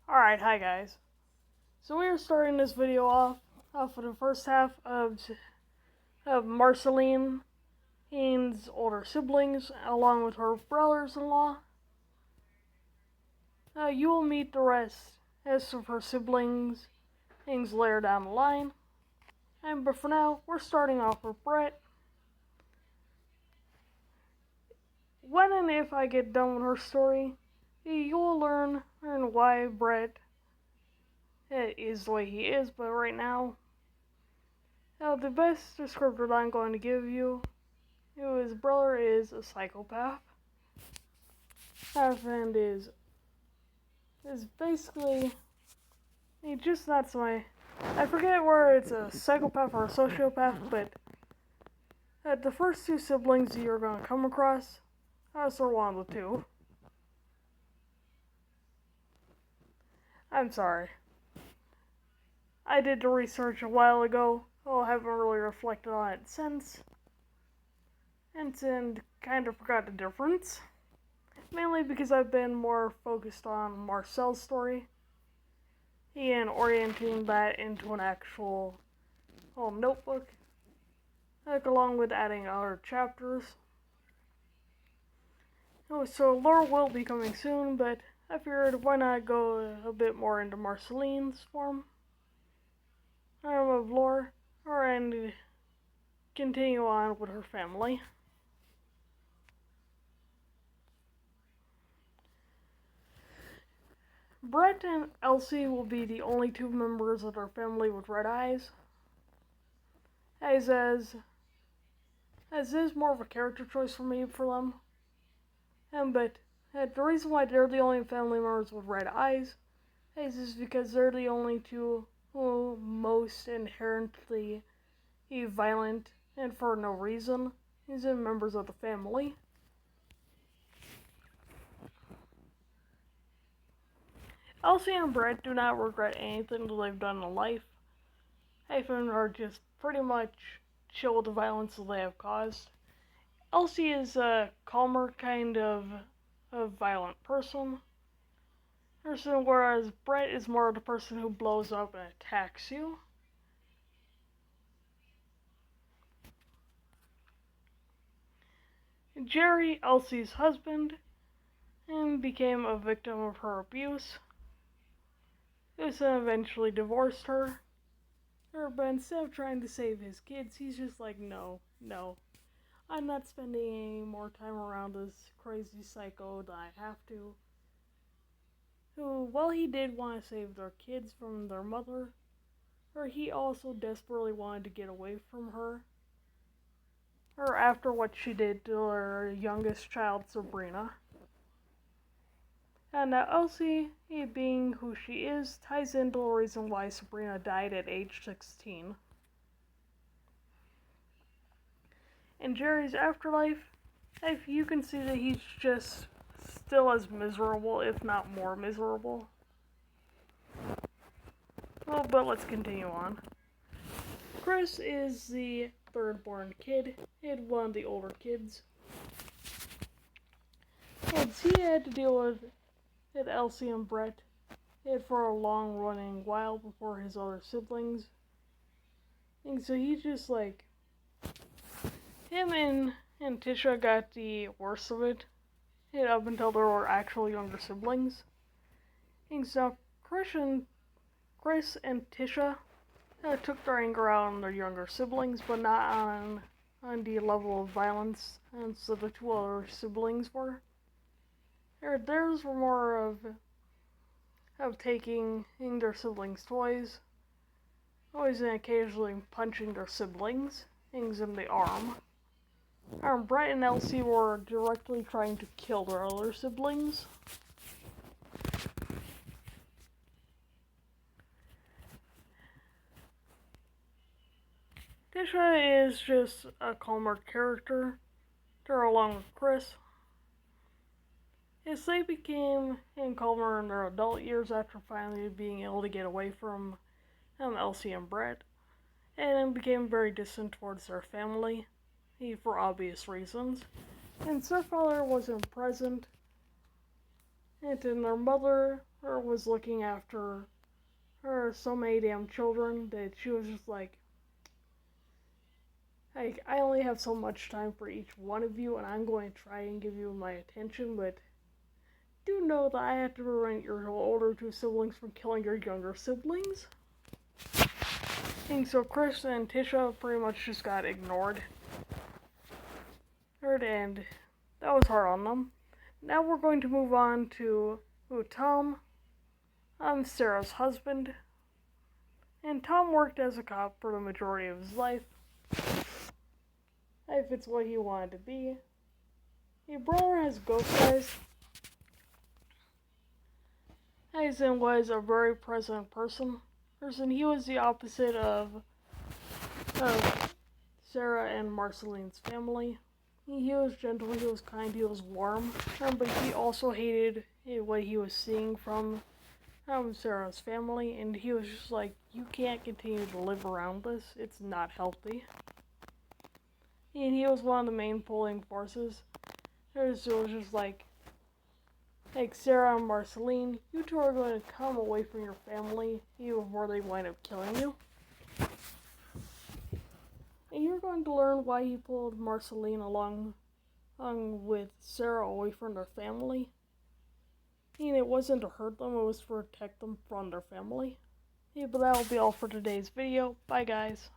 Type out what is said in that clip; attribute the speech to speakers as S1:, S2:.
S1: Alright, hi guys. So we are starting this video off for the first half of Marceline Haynes' older siblings, along with her brothers-in-law. You will meet the rest of her siblings things later down the line. But for now, we're starting off with Brett. When and if I get done with her story, you will learn why Brett is the way he is, but right now, the best descriptor I'm going to give you, his brother is a psychopath. And is basically, he just not my, I forget where it's a psychopath or a sociopath, but the first two siblings you're going to come across, are one of the two. I'm sorry. I did the research a while ago, I haven't really reflected on it since, and kind of forgot the difference. Mainly because I've been more focused on Marcel's story and orienting that into an actual notebook, along with adding other chapters. So lore will be coming soon, but I figured why not go a bit more into Marceline's form of lore, and continue on with her family. Brett and Elsie will be the only two members of their family with red eyes, as is more of a character choice for me for them. But the reason why they're the only family members with red eyes is because they're the only two most inherently violent, and for no reason, members of the family. Elsie and Brett do not regret anything that they've done in life. They are just pretty much chill with the violence that they have caused. Elsie is a calmer kind of violent person, whereas Brett is more of the person who blows up and attacks you. Jerry, Elsie's husband, became a victim of her abuse. Then eventually divorced her. But instead of trying to save his kids, he's just like, no, I'm not spending any more time around this crazy psycho that I have to. Who, while he did want to save their kids from their mother, he also desperately wanted to get away from her. After what she did to her youngest child, Sabrina. And now Elsie, being who she is, ties into the reason why Sabrina died at age 16. In Jerry's afterlife, you can see that he's just still as miserable, if not more miserable. Well, but let's continue on. Chris is the third-born kid, one of the older kids. And he had to deal with Elsie and Brett for a long-running while before his other siblings. And so he's just like, him and Tisha got the worst of it, up until there were actual younger siblings. And so Chris and Tisha took their anger out on their younger siblings, but not on the level of violence as the two other siblings were. Theirs were more of taking their siblings' toys, always and occasionally punching their siblings, things in the arm. Brett and Elsie were directly trying to kill their other siblings. Tisha is just a calmer character, along with Chris. As they became calmer in their adult years after finally being able to get away from Elsie and Brett, and became very distant towards their family, for obvious reasons. And their father wasn't present, and their mother her was looking after her so many damn children that she was just like, I only have so much time for each one of you, and I'm going to try and give you my attention, but do know that I have to prevent your older two siblings from killing your younger siblings. And so Chris and Tisha pretty much just got ignored. And that was hard on them. Now we're going to move on to Tom. I'm Sarah's husband. And Tom worked as a cop for the majority of his life. If it's what he wanted to be. Your brother has ghost eyes. Aizen was a very present person. He was the opposite of Sarah and Marceline's family. He was gentle, he was kind, he was warm, but he also hated what he was seeing from Sarah's family, and he was just like, you can't continue to live around this, it's not healthy. And he was one of the main pulling forces. So it was just like Sarah and Marceline, you two are going to come away from your family even before they wind up killing you. And you're going to learn why he pulled Marceline along with Sarah away from their family. And it wasn't to hurt them, it was to protect them from their family. Yeah, but that will be all for today's video. Bye guys.